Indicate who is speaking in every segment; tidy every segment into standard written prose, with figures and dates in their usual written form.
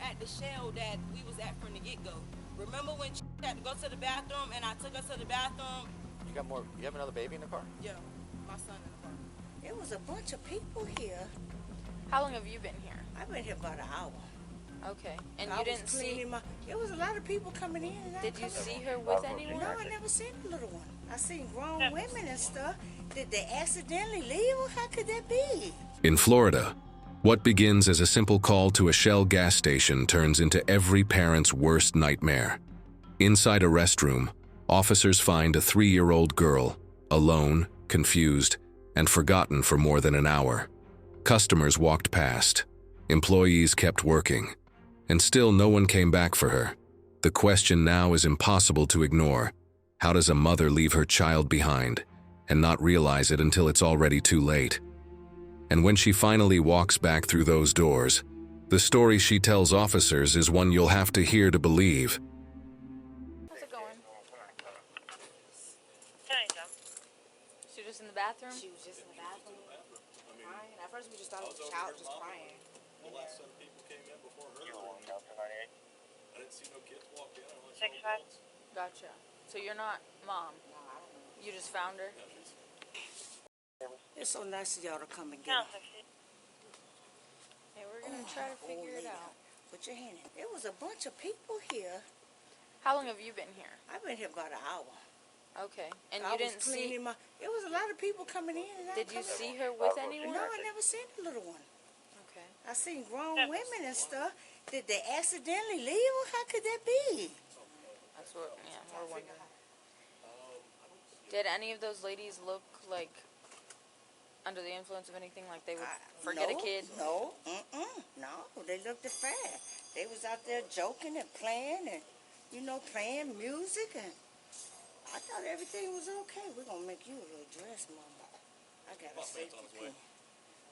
Speaker 1: at the shell that we was at from the get-go. Remember when she had to go to the bathroom and I took her to the bathroom?
Speaker 2: You got more? You have another baby in the car?
Speaker 1: Yeah, my son in the car.
Speaker 3: There was a bunch of people here.
Speaker 4: How long have you been here?
Speaker 3: I've been here about an hour.
Speaker 4: Okay. And
Speaker 3: I
Speaker 4: you didn't
Speaker 3: was
Speaker 4: see...
Speaker 3: cleaning there was a lot of people coming in and out.
Speaker 4: Did you see her with anyone?
Speaker 3: No, I never seen the little one. I seen grown women and stuff. Did they accidentally leave or how could that be?
Speaker 5: In Florida, what begins as a simple call to a Shell gas station turns into every parent's worst nightmare. Inside a restroom, officers find a 3-year-old girl, alone, confused, and forgotten for more than an hour. Customers walked past. Employees kept working. And still no one came back for her. The question now is impossible to ignore. How does a mother leave her child behind and not realize it until it's already too late? And when she finally walks back through those doors, the story she tells officers is one you'll have to hear to believe.
Speaker 4: How's it going? She was just in the bathroom?
Speaker 6: She was just in the bathroom crying. At first we just thought it was a child just crying.
Speaker 7: The last set of people came in before her. I didn't see no kids walk in. I only saw
Speaker 6: 6-5.
Speaker 7: adults.
Speaker 4: Gotcha. So you're not mom?
Speaker 6: No, I don't know.
Speaker 4: You just found her?
Speaker 3: It's so nice of y'all to come and get her.
Speaker 4: Hey, we're gonna try to figure it out.
Speaker 3: Put your hand in. There was a bunch of people here.
Speaker 4: How long have you been here?
Speaker 3: I've been here about an hour.
Speaker 4: Okay. And
Speaker 3: I
Speaker 4: you didn't
Speaker 3: was
Speaker 4: see...
Speaker 3: cleaning there was a lot of people coming in and out.
Speaker 4: Did you see her with anyone?
Speaker 3: No, I never seen the little one.
Speaker 4: Okay.
Speaker 3: I seen grown women and stuff. Did they accidentally leave or how could that be?
Speaker 4: That's what, yeah, we're wondering. Did any of those ladies look like under the influence of anything, like they would forget a kid?
Speaker 3: No, no, they looked fine. They was out there joking and playing and, playing music and I thought everything was okay. We're going to make you a little dress, Mama. I got a safety pin.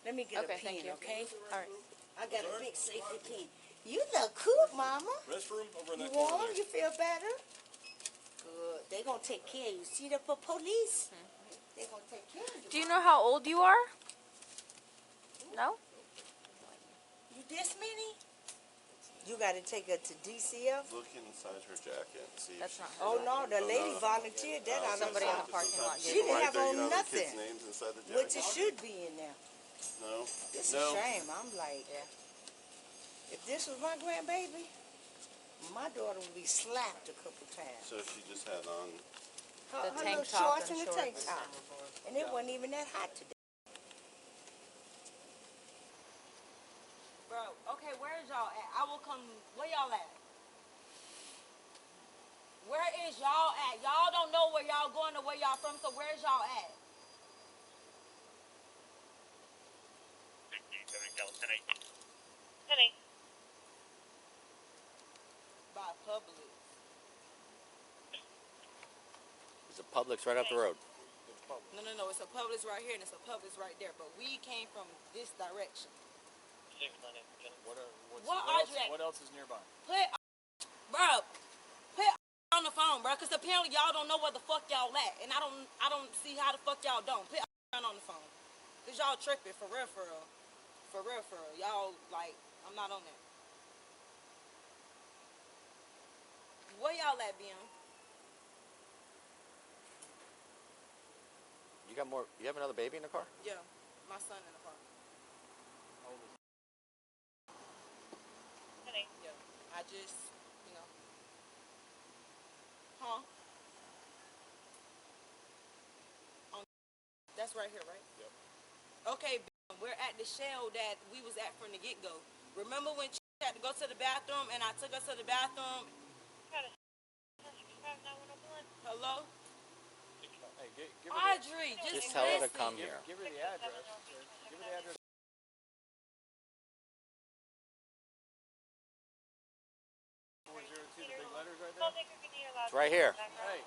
Speaker 3: Let me get a
Speaker 4: Thank
Speaker 3: pin,
Speaker 4: you.
Speaker 3: okay?
Speaker 4: All right.
Speaker 3: I got a big safety pin. You look cool, Mama.
Speaker 7: Restroom over in
Speaker 3: You
Speaker 7: that corner
Speaker 3: warm?
Speaker 7: there.
Speaker 3: You feel better? Good. They going to take care of you. See that for police? They going to take care of you.
Speaker 4: Do you know how old you are? No?
Speaker 3: You this many? You got to take her to DCF?
Speaker 7: Look inside her jacket and see.
Speaker 4: That's not
Speaker 3: Oh, no, the lady volunteered that out of
Speaker 4: Somebody in the parking lot
Speaker 3: She
Speaker 4: gave
Speaker 3: didn't
Speaker 4: it.
Speaker 3: have on nothing,
Speaker 7: Kids' names inside the jacket.
Speaker 3: which it should be in there.
Speaker 7: No.
Speaker 3: It's
Speaker 7: No.
Speaker 3: a shame. I'm like, if this was my grandbaby, my daughter would be slapped a couple times.
Speaker 7: So she just had on.
Speaker 3: Her
Speaker 4: tank
Speaker 3: little
Speaker 4: top
Speaker 3: shorts
Speaker 4: and
Speaker 3: and the tank
Speaker 4: shorts.
Speaker 3: top. And it wasn't even that hot today.
Speaker 1: Bro, okay, where is y'all at? I will come. Where y'all at? Where is y'all at? Y'all don't know where y'all going or where y'all from, so where is y'all at? By Publix.
Speaker 2: There's a Publix right up the road.
Speaker 1: No, it's a Publix right here and it's a Publix right there, but we came from this direction.
Speaker 8: What else is nearby?
Speaker 1: Put on the phone, bro, because apparently y'all don't know where the fuck y'all at, and I don't see how the fuck y'all don't. Put on the phone, because y'all tripping, for real. Y'all, like, I'm not on that. Where y'all at, BM?
Speaker 2: You got more? You have another baby in the car?
Speaker 1: Yeah, my son in the car. Yeah, I just, Huh? That's right here, right?
Speaker 7: Yep.
Speaker 1: Okay, we're at the shell that we was at from the get-go. Remember when she had to go to the bathroom and I took her to the bathroom? Hello?
Speaker 8: Hey, give her
Speaker 1: Audrey,
Speaker 2: Just tell her to
Speaker 1: listen.
Speaker 2: come here.
Speaker 8: give her the address. Give her the address. The big letters right there.
Speaker 2: It's right here.
Speaker 8: Hey.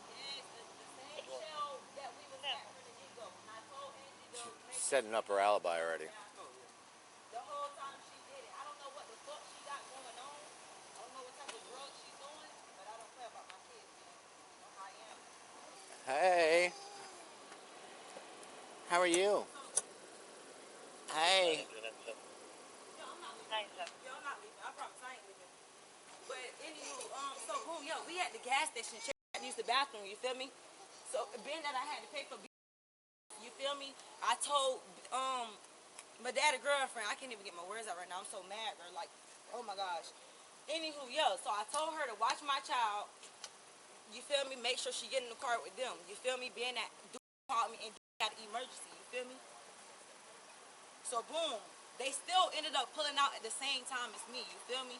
Speaker 1: Yes, the same shell that we was at from the get-go. And I told Angie to make
Speaker 2: Setting up her alibi already.
Speaker 1: the whole time she did it. I don't know what the fuck she got going on. I don't know what type of drugs she's doing, but I don't care about my kids, man. You know how I am.
Speaker 2: Hey. How are you? Hey.
Speaker 1: No, I'm not gas station. She had to use the bathroom. You feel me? So being that I had to pay for, you feel me? I told my daddy girlfriend. I can't even get my words out right now. I'm so mad, bro. Like, oh my gosh. Anywho, yeah. So I told her to watch my child. You feel me? Make sure she get in the car with them. You feel me? Being that dude called me and had an emergency. You feel me? So boom, they still ended up pulling out at the same time as me. You feel me?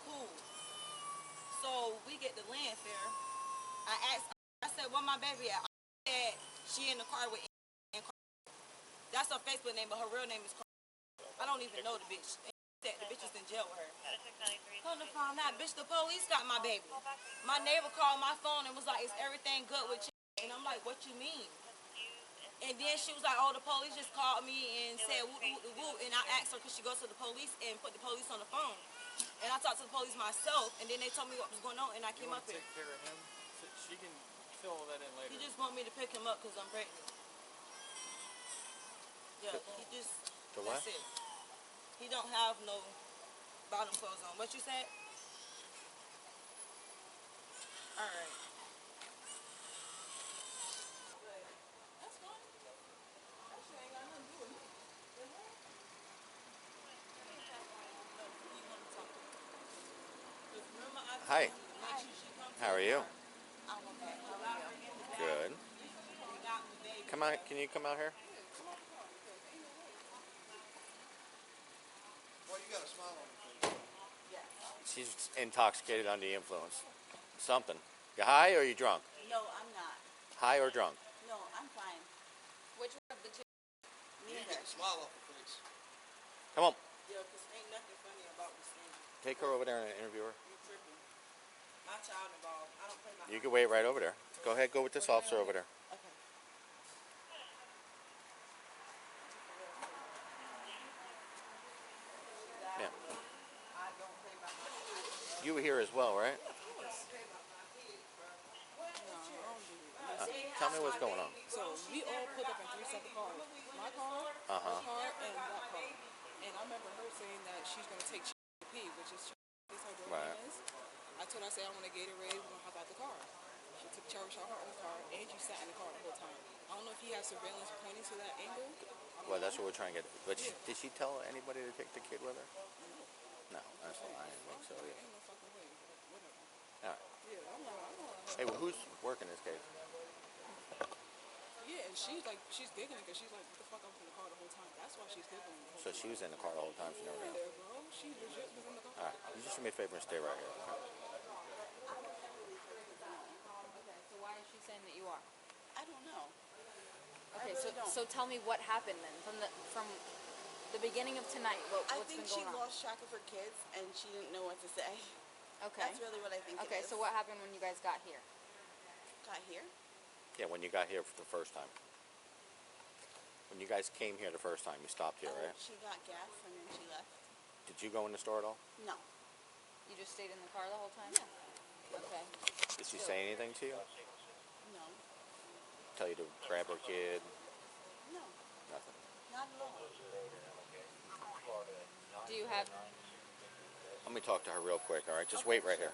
Speaker 1: Cool. So we get to land fair. I asked, I said, where my baby at? I said she in the car with. That's her Facebook name, but her real name is. I don't even know the bitch. The bitch is in jail with her. Come to find out, bitch, the police got my baby. My neighbor called my phone and was like, is everything good with you? And I'm like, what you mean? And then she was like, oh, the police just called me and said, woo, woo, woo, woo. And I asked her, could she go to the police and put the police on the phone? And I talked to the police myself, and then they told me what was going on, and I came up here.
Speaker 8: Take care of him. So she can fill all that in later.
Speaker 1: He just want me to pick him up because I'm pregnant. Yeah, he just,
Speaker 2: The what?
Speaker 1: that's it. He don't have no bottom clothes on. What you said? All right. That's fine. That shit ain't got nothing to do with me. The hell? No, you want to talk to me. 'Cause remember I told
Speaker 2: Hi.
Speaker 1: you to make sure she comes to
Speaker 2: How are
Speaker 1: the
Speaker 2: you?
Speaker 1: car. I'm okay. How are you?
Speaker 2: Good.
Speaker 1: Got the baby.
Speaker 2: Come out. Can you come out here?
Speaker 7: Well, you got a smile on your face.
Speaker 2: She's intoxicated under the influence. Something. You high or you drunk?
Speaker 3: No, I'm not.
Speaker 2: High or drunk?
Speaker 3: No, I'm fine.
Speaker 4: Which one of the two?
Speaker 7: You need to get a smile off your face.
Speaker 2: Come on.
Speaker 1: Yeah, 'cause ain't nothing funny about this thing.
Speaker 2: Take her over there and interview her.
Speaker 1: You tripping. My child involved. I don't play my.
Speaker 2: You can wait right over there. Go ahead. Go with this officer over there.
Speaker 1: Okay.
Speaker 2: Yeah.
Speaker 1: I don't play by my kids.
Speaker 2: You were here as well, right? Tell me what's going on.
Speaker 6: So we all put up in 3 separate cars. My car,
Speaker 2: Uh-huh.
Speaker 6: her car, and that car. And I remember her saying that she's gonna take P, which is her girl
Speaker 2: Right.
Speaker 6: name is. I told her, I said, I want a Gatorade, we're gonna hop out the car. She took charge of her own car, and she sat in the car the whole time. I don't know if he has surveillance pointing to that angle.
Speaker 2: Well, that's what we're trying to get. But did she tell anybody to take the kid with her? No, that's what I didn't think so.
Speaker 6: Ain't
Speaker 2: Yeah.
Speaker 6: no fucking way, but whatever.
Speaker 2: All right.
Speaker 6: Yeah, I'm not.
Speaker 2: Hey, well, who's working this case?
Speaker 6: Yeah, and she's giggling because she's like, what the fuck, I was in the car the whole time. That's why she's giggling the whole
Speaker 2: So she was in the car the whole time. She never knew.
Speaker 6: Yeah, bro. She legit was in the car.
Speaker 2: All right. You just do me a favor and stay right here. Okay?
Speaker 4: Okay, so why is she saying that you are?
Speaker 3: I don't know.
Speaker 4: Okay,
Speaker 3: really don't.
Speaker 4: so tell me what happened then from the beginning of tonight.
Speaker 6: I
Speaker 4: What's
Speaker 6: think
Speaker 4: been
Speaker 6: she
Speaker 4: going on?
Speaker 6: lost track of her kids and she didn't know what to say.
Speaker 4: Okay.
Speaker 6: That's really what I think
Speaker 4: Okay,
Speaker 6: it is.
Speaker 4: so what happened when you guys got here?
Speaker 6: Got here?
Speaker 2: Yeah, when you got here for the first time. When you guys came here the first time, you stopped here, right?
Speaker 6: She got gas and then she left.
Speaker 2: Did you go in the store at all?
Speaker 6: No.
Speaker 4: You just stayed in the car the whole time?
Speaker 6: Yeah.
Speaker 4: Okay.
Speaker 2: Did she say anything to you?
Speaker 6: No.
Speaker 2: Tell you to grab her kid?
Speaker 6: No.
Speaker 2: Nothing.
Speaker 6: Not at all.
Speaker 4: Do you have
Speaker 2: Let me talk to her real quick, all right? Just wait right here.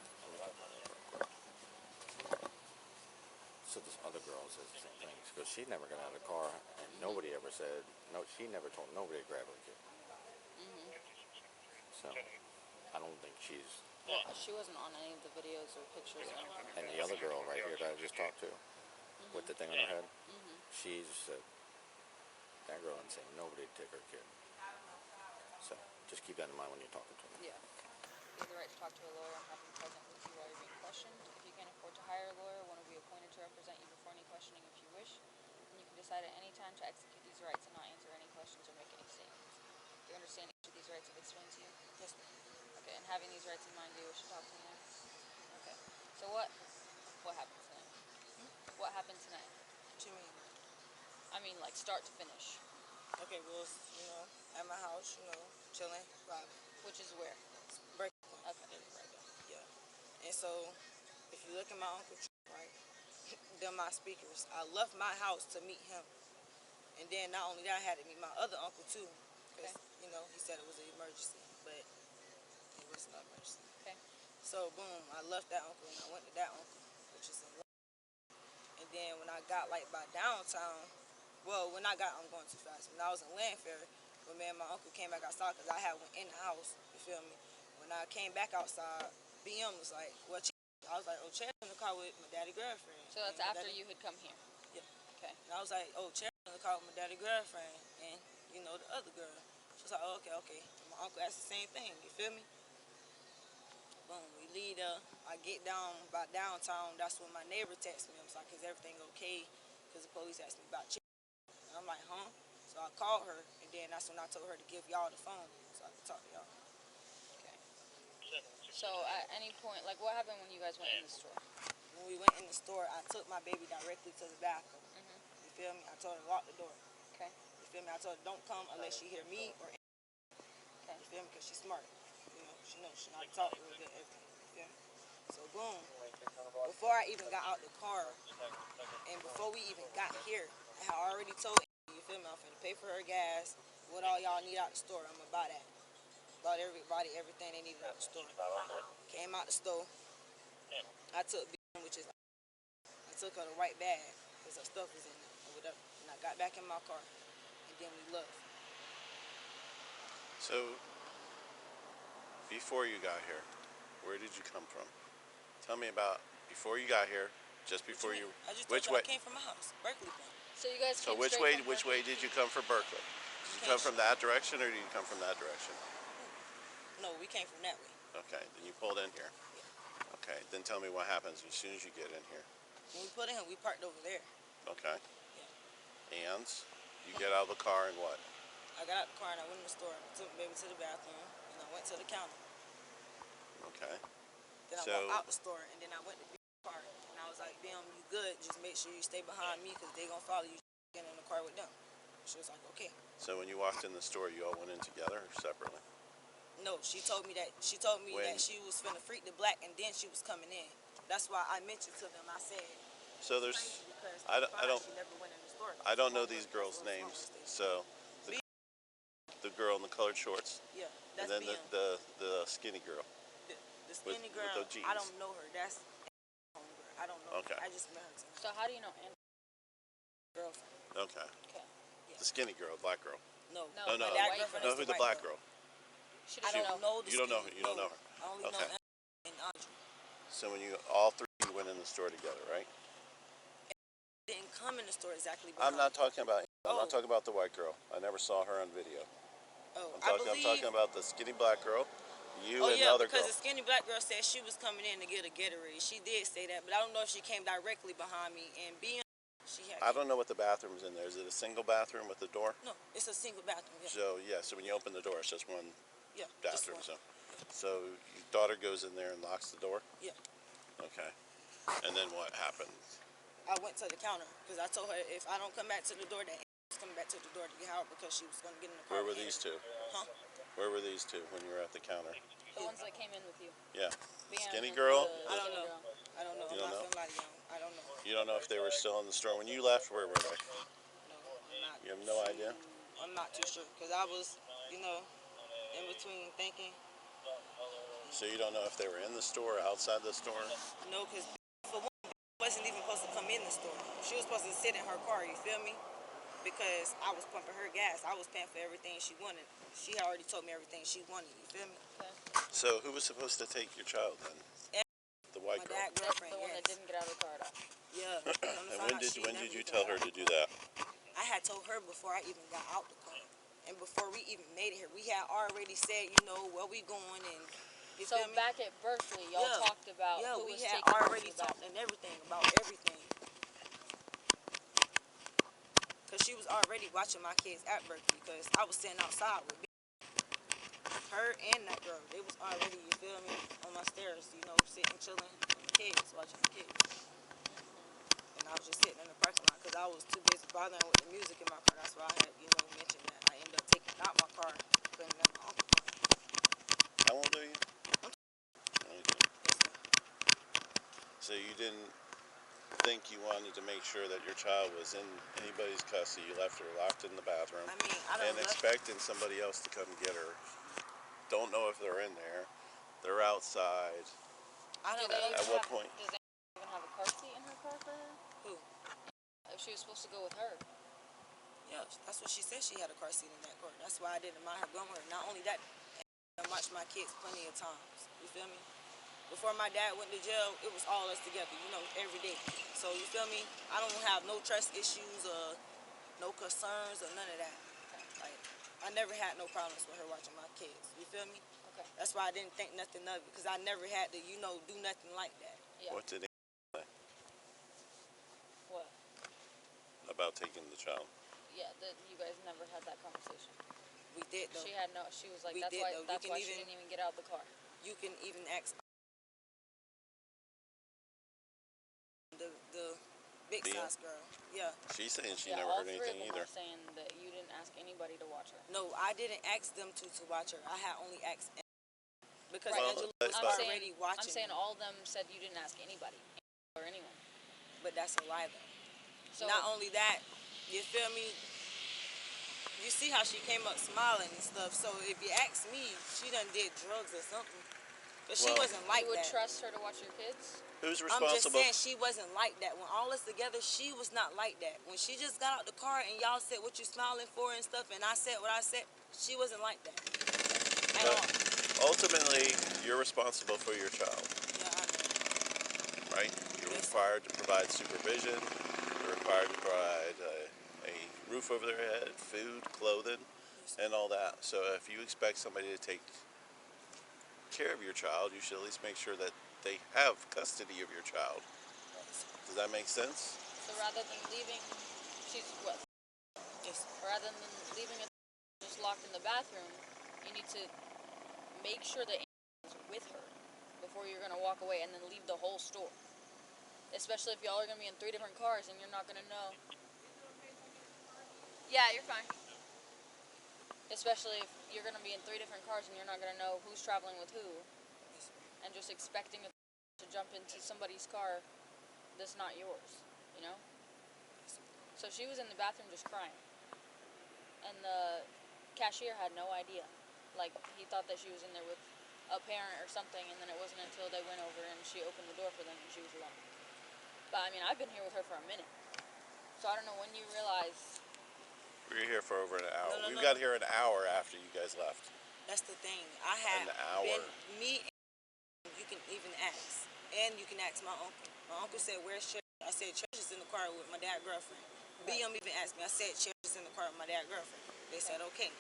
Speaker 2: So this other girl says the same thing. She goes, she never got out of the car, and nobody ever said, no, she never told nobody to grab her kid. So, I don't think she's,
Speaker 4: well, she wasn't on any of the videos or pictures or anything.
Speaker 2: and the other girl right here that I just talked to, with the thing on her head, she just said, that girl didn't say nobody to take her kid. So, just keep that in mind when you're talking to her.
Speaker 4: Yeah. You have the right to talk to a lawyer and have him present with you while you're being questioned. If you can't afford to hire a lawyer, one will be appointed to represent you before any questioning if you wish. And you can decide at any time to execute these rights and not answer any questions or make any statements. Do you understand each of these rights I've explained to you?
Speaker 6: Yes, ma'am.
Speaker 4: Okay, and having these rights in mind, do you wish to talk to me now? Okay. So what happened tonight? What happened tonight?
Speaker 1: What you mean?
Speaker 4: I mean, like start to finish.
Speaker 1: Okay, well, at my house, chilling, vibing.
Speaker 4: Which is where?
Speaker 1: Break.
Speaker 4: Okay.
Speaker 1: Right there. Yeah. And so, if you look at my uncle, right, them my speakers. I left my house to meet him. And then not only that, I had to meet my other uncle too. Because, he said it was an emergency. But it was not an emergency.
Speaker 4: Okay.
Speaker 1: So boom, I left that uncle and I went to that uncle, which is in. And then when I got like by downtown, well, when I got, I'm going too fast. When I was in Landfair, when me and my uncle came back outside, because I had went in the house, you feel me? When I came back outside, BM was like, well, I was like, oh, Chad's in the car with my daddy girlfriend.
Speaker 4: So that's
Speaker 1: and my
Speaker 4: after
Speaker 1: daddy,
Speaker 4: you had come here.
Speaker 1: Yeah.
Speaker 4: Okay.
Speaker 1: And I was like, oh, Chad's in the car with my daddy girlfriend and, you know, the other girl. She was like, oh, okay, okay. And my uncle asked the same thing, you feel me? Boom, we leave I get down by downtown. That's when my neighbor texts me. I was like, is everything okay? Because the police asked me about Chick. And I'm like, huh? So I called her, and then that's when I told her to give y'all the phone so I could talk to y'all.
Speaker 4: Okay. So at any point, like, what happened when you guys went in the store?
Speaker 1: When we went in the store, I took my baby directly to the bathroom. You feel me? I told her to lock the door.
Speaker 4: Okay.
Speaker 1: You feel me? I told her don't come unless she hear me or
Speaker 4: Okay.
Speaker 1: you feel me? Because she's smart. You know, she knows she know how to talk real good, everything. You feel me? So boom. Before I even got out the car, and before we even got here, I had already told you feel me? I'm finna pay for her gas. What all y'all need out the store, I'm gonna buy that. Bought everybody everything they needed out the store. Came out the store. I took BM, which is I took her the white bag because her stuff was in there or whatever. And I got back in my car, and then we left.
Speaker 9: So, before you got here, where did you come from? Tell me about before you got here, just before you.
Speaker 1: I just told
Speaker 9: Which
Speaker 1: you
Speaker 9: way?
Speaker 1: I came from my house, Berkeley point.
Speaker 4: So you guys
Speaker 9: So
Speaker 4: came
Speaker 9: which
Speaker 4: straight
Speaker 9: way?
Speaker 4: from
Speaker 9: Which way did you come from Berkeley? Did you come from that direction, or did you come from that direction?
Speaker 1: No, we came from that way.
Speaker 9: Okay, then you pulled in here.
Speaker 1: Yeah.
Speaker 9: Okay, then tell me what happens as soon as you get in here.
Speaker 1: When we put in, we parked over there.
Speaker 9: Okay.
Speaker 1: Yeah.
Speaker 9: And you get out of the car and what?
Speaker 1: I got out the car and I went in the store. I took my baby to the bathroom and I went to the counter.
Speaker 9: Okay.
Speaker 1: Then I walked out the store and then I went to BM's car and I was like, BM, you good? Just make sure you stay behind me because they gonna follow you. Get in the car with them. She was like, okay.
Speaker 9: So when you walked in the store, you all went in together or separately?
Speaker 1: No, she told me that she was finna freak the black and then she was coming in. That's why I mentioned to them. I said.
Speaker 9: So there's, I don't,
Speaker 1: She never went in the store.
Speaker 9: I don't know these girls' names. So the girl in the colored shorts,
Speaker 1: Yeah,
Speaker 9: and
Speaker 1: that's
Speaker 9: then
Speaker 1: BM.
Speaker 9: the skinny girl.
Speaker 1: The skinny girl,
Speaker 9: with the jeans.
Speaker 1: I don't know her. That's I don't know.
Speaker 9: Okay.
Speaker 1: Her. I just met her tonight.
Speaker 4: So how do you know Anna?
Speaker 1: Girlfriend.
Speaker 9: Okay.
Speaker 4: Okay.
Speaker 9: The skinny girl, black girl.
Speaker 1: No,
Speaker 9: No,
Speaker 1: my
Speaker 9: no.
Speaker 1: dad
Speaker 4: white
Speaker 1: girlfriend
Speaker 9: No,
Speaker 1: is
Speaker 9: who's
Speaker 1: the
Speaker 9: the
Speaker 1: white
Speaker 9: black
Speaker 1: girl.
Speaker 9: girl?
Speaker 4: She
Speaker 1: I
Speaker 4: doesn't
Speaker 1: don't know the
Speaker 9: You don't know her.
Speaker 1: skinny-
Speaker 9: You don't know her.
Speaker 1: I only know
Speaker 9: Okay.
Speaker 1: Anna and Audrey.
Speaker 9: So when you all three went in the store together, right?
Speaker 1: Didn't come in the store exactly.
Speaker 9: I'm not talking about. I'm
Speaker 1: Oh.
Speaker 9: not talking about the white girl. I never saw her on video.
Speaker 1: Oh,
Speaker 9: I'm talking about the skinny black girl. You
Speaker 1: Oh
Speaker 9: and
Speaker 1: yeah,
Speaker 9: the other
Speaker 1: because
Speaker 9: girl.
Speaker 1: the skinny black girl said she was coming in to get a Gatorade. She did say that, but I don't know if she came directly behind me. And being, she had.
Speaker 9: I don't know what the bathroom's in there. Is it a single bathroom with a door?
Speaker 1: No, it's a single bathroom. Yeah.
Speaker 9: So yeah. So when you open the door, it's just one
Speaker 1: Yeah.
Speaker 9: bathroom.
Speaker 1: Just one.
Speaker 9: So your daughter goes in there and locks the door.
Speaker 1: Yeah.
Speaker 9: Okay. And then what happens?
Speaker 1: I went to the counter because I told her if I don't come back to the door, that was coming back to the door to get out because she was going to get in the car.
Speaker 9: Where were
Speaker 1: with
Speaker 9: these
Speaker 1: him.
Speaker 9: two?
Speaker 1: Huh?
Speaker 9: Where were these two when you were at the counter?
Speaker 4: The ones that came in with you.
Speaker 9: Yeah.
Speaker 4: Being
Speaker 9: Skinny
Speaker 4: and
Speaker 9: girl?
Speaker 4: the
Speaker 1: I don't
Speaker 4: skinny
Speaker 1: know.
Speaker 4: girl.
Speaker 1: I don't know.
Speaker 9: You
Speaker 1: I'm
Speaker 9: don't
Speaker 1: not
Speaker 9: know?
Speaker 1: gonna lie to y'all. I don't know.
Speaker 9: You don't know if they were still in the store when you left. Where were they?
Speaker 1: No, I'm not.
Speaker 9: You have no idea.
Speaker 1: I'm not too sure because I was, you know, in between thinking.
Speaker 9: So you don't know if they were in the store, outside the store.
Speaker 1: No, because for one, wasn't even supposed to come in the store. She was supposed to sit in her car. You feel me? Because I was pumping her gas. I was paying for everything she wanted. She had already told me everything she wanted. You feel me?
Speaker 4: Okay.
Speaker 9: So who was supposed to take your child then? The white
Speaker 1: My
Speaker 9: girl.
Speaker 1: dad
Speaker 4: That's
Speaker 1: girlfriend.
Speaker 4: the one
Speaker 1: yes.
Speaker 4: that didn't get out of the car at all.
Speaker 1: Yeah.
Speaker 9: And when did you tell her to do that?
Speaker 1: I had told her before I even got out the car. And before we even made it here, we had already said, you know, where we going and you
Speaker 4: So
Speaker 1: feel me?
Speaker 4: back at Berkeley, y'all talked about
Speaker 1: yeah,
Speaker 4: who
Speaker 1: we
Speaker 4: was
Speaker 1: had
Speaker 4: taking
Speaker 1: already
Speaker 4: her to the
Speaker 1: talked
Speaker 4: bathroom.
Speaker 1: and everything about everything. Cause she was already watching my kids at Berkeley because I was sitting outside with her and that girl. They was already, you feel me, on my stairs, you know, sitting, chilling with the kids, watching the kids. And I was just sitting in the parking lot because I was too busy bothering with the music in my car. That's why I had, you know, mentioned that. I ended up taking out my car, putting it in my uncle's car.
Speaker 9: How old are you? Okay. So you didn't think you wanted to make sure that your child was in anybody's custody. You left her locked in the bathroom.
Speaker 1: I mean, I don't
Speaker 9: and expecting somebody else to come get her. Don't know if they're in there. They're outside.
Speaker 1: I
Speaker 4: Do
Speaker 1: don't
Speaker 4: they
Speaker 1: know.
Speaker 4: even
Speaker 9: At what
Speaker 4: have,
Speaker 9: point?
Speaker 4: Does they even have a car seat in her car for her?
Speaker 1: Who?
Speaker 4: If she was supposed to go with her.
Speaker 1: Yeah, that's what she said. She had a car seat in that car. That's why I didn't mind her going with her. Not only that, I watched my kids plenty of times. You feel me? Before my dad went to jail, it was all us together, you know, every day. So you feel me? I don't have no trust issues or no concerns or none of that. Like, I never had no problems with her watching my kids. You feel me?
Speaker 4: Okay.
Speaker 1: That's why I didn't think nothing of it, because I never had to, you know, do nothing like that.
Speaker 4: Yeah.
Speaker 9: What did they say
Speaker 4: What?
Speaker 9: about taking the child?
Speaker 4: Yeah, that you guys never had that conversation.
Speaker 1: We did though.
Speaker 4: She had no. She was like,
Speaker 1: We
Speaker 4: that's
Speaker 1: did,
Speaker 4: why.
Speaker 1: though. You
Speaker 4: That's
Speaker 1: can
Speaker 4: why she
Speaker 1: even-
Speaker 4: didn't even get out of the car.
Speaker 1: You can even ask the big
Speaker 9: Bia?
Speaker 1: size girl. Yeah.
Speaker 9: She's saying she
Speaker 4: Yeah,
Speaker 9: never
Speaker 4: all
Speaker 9: heard
Speaker 4: three
Speaker 9: anything
Speaker 4: of them
Speaker 9: either.
Speaker 4: are saying that you didn't ask anybody to watch her.
Speaker 1: No, I didn't ask them to watch her. I had only asked because
Speaker 4: Right.
Speaker 1: Angela
Speaker 9: Well,
Speaker 1: was
Speaker 4: I'm
Speaker 9: but-
Speaker 1: already
Speaker 4: saying,
Speaker 1: watching.
Speaker 4: I'm saying
Speaker 1: me.
Speaker 4: all of them said you didn't ask anybody or anyone.
Speaker 1: But that's a lie though.
Speaker 4: So
Speaker 1: Not only that, you feel me? You see how she came up smiling and stuff. So if you ask me, she done did drugs or something. But she
Speaker 9: Well,
Speaker 1: wasn't like
Speaker 4: you would
Speaker 1: that.
Speaker 4: trust her to watch your kids?
Speaker 9: Who's
Speaker 1: I'm just
Speaker 9: responsible?
Speaker 1: saying she wasn't like that. When all us together, she was not like that. When she just got out the car and y'all said what you smiling for and stuff, and I said what I said, she wasn't like that. At
Speaker 9: But
Speaker 1: all.
Speaker 9: ultimately, you're responsible for your child,
Speaker 1: Yeah, I know.
Speaker 9: right? You're
Speaker 1: Yes.
Speaker 9: required to provide supervision. You're required to provide a roof over their head, food, clothing, and all that. So if you expect somebody to take care of your child, you should at least make sure that they have custody of your child. Does that make sense?
Speaker 4: So rather than leaving, she's what?
Speaker 1: Yes.
Speaker 4: Rather than leaving it just locked in the bathroom, you need to make sure that is with her before you're gonna walk away and then leave the whole store. Especially if y'all are gonna be in 3 different cars and you're not gonna know. Yeah, you're fine. Especially if you're gonna be in 3 different cars and you're not gonna know who's traveling with who, and just expecting to jump into somebody's car that's not yours, you know? So she was in the bathroom just crying. And the cashier had no idea. Like, he thought that she was in there with a parent or something, and then it wasn't until they went over and she opened the door for them and she was alone. But, I mean, I've been here with her for a minute. So I don't know when you realize.
Speaker 9: We were here for over an hour.
Speaker 1: No,
Speaker 9: We
Speaker 1: no.
Speaker 9: got here an hour after you guys left.
Speaker 1: That's the thing. I had
Speaker 9: An hour.
Speaker 1: me and you can even ask. And you can ask my uncle. My uncle said, where's Church? I said, Church is in the car with my dad's girlfriend. BM even asked me. I said, Church is in the car with my dad's girlfriend. They said, okay.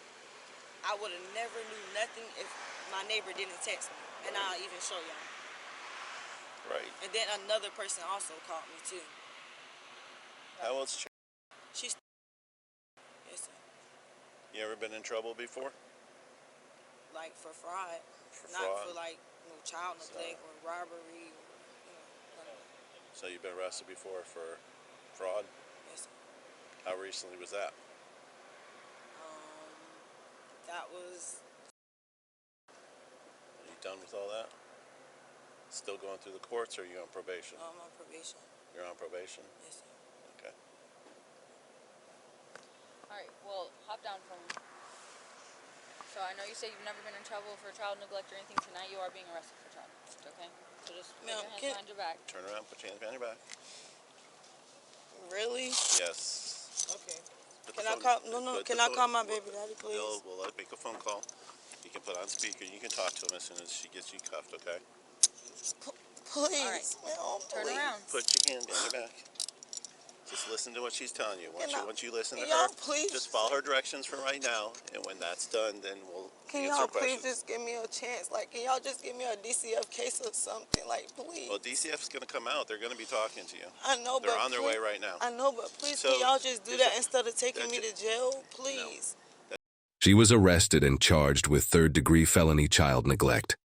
Speaker 1: I would have never knew nothing if my neighbor didn't text me. And I'll even show y'all.
Speaker 9: Right.
Speaker 1: And then another person also called me too.
Speaker 9: How old's Ch-
Speaker 1: She's yes, sir.
Speaker 9: You ever been in trouble before?
Speaker 1: Like for fraud.
Speaker 9: For
Speaker 1: Not
Speaker 9: fraud?
Speaker 1: for like no child
Speaker 9: So-
Speaker 1: neglect or robbery or none of that.
Speaker 9: So you've been arrested before for fraud?
Speaker 1: Yes, sir.
Speaker 9: How recently was that?
Speaker 1: That was
Speaker 9: Are you done with all that? Still going through the courts, or are you on probation?
Speaker 1: on probation.
Speaker 9: You're on probation?
Speaker 1: Yes, sir.
Speaker 9: Okay.
Speaker 4: Alright, well, hop down from. So I know you say you've never been in trouble for child neglect or anything. Tonight you are being arrested for child neglect, okay? So just put
Speaker 1: Ma'am,
Speaker 4: your hands
Speaker 1: can-
Speaker 4: behind your back.
Speaker 9: Turn around, put your hands behind your back.
Speaker 1: Really?
Speaker 9: Yes.
Speaker 1: Okay.
Speaker 9: Put the
Speaker 1: Can I
Speaker 9: phone-
Speaker 1: call? No,
Speaker 9: put
Speaker 1: Can
Speaker 9: the
Speaker 1: I
Speaker 9: phone-
Speaker 1: call my baby daddy, please?
Speaker 9: We'll make a phone call. You can put on speaker. You can talk to him as soon as she gets you cuffed, okay?
Speaker 1: Please.
Speaker 4: All right.
Speaker 1: Ma'am,
Speaker 4: Turn
Speaker 1: please.
Speaker 4: around.
Speaker 9: Put your hand behind your back. Just listen to what she's telling you. Once you listen to
Speaker 1: Can y'all
Speaker 9: her,
Speaker 1: please-
Speaker 9: just follow her directions for right now. And when that's done, then we'll
Speaker 1: Can
Speaker 9: answer
Speaker 1: y'all
Speaker 9: questions.
Speaker 1: please just give me a chance? Like, can y'all just give me a DCF case or something? Like, please.
Speaker 9: Well, DCF's going to come out. They're going to be talking to you.
Speaker 1: I know,
Speaker 9: They're
Speaker 1: but
Speaker 9: on their way right now.
Speaker 1: I know, but please,
Speaker 9: So,
Speaker 1: can y'all just do
Speaker 9: is
Speaker 1: that
Speaker 9: that-
Speaker 1: instead of taking
Speaker 9: that
Speaker 1: me
Speaker 9: ju-
Speaker 1: to jail? Please.
Speaker 5: She was arrested and charged with third-degree felony child neglect.